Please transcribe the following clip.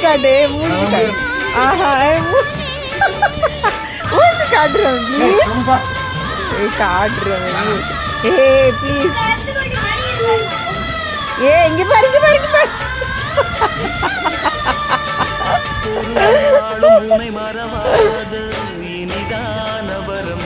காட்டு மூஞ்சி காட்டு ஆஹா மூஞ்சி காட்டுறேன் ப்ளீஸ் காட்டுறேன் ப்ளீஸ் இங்க பாரு இங்க பாரு இங்க பாரு மறவாது இனிதான்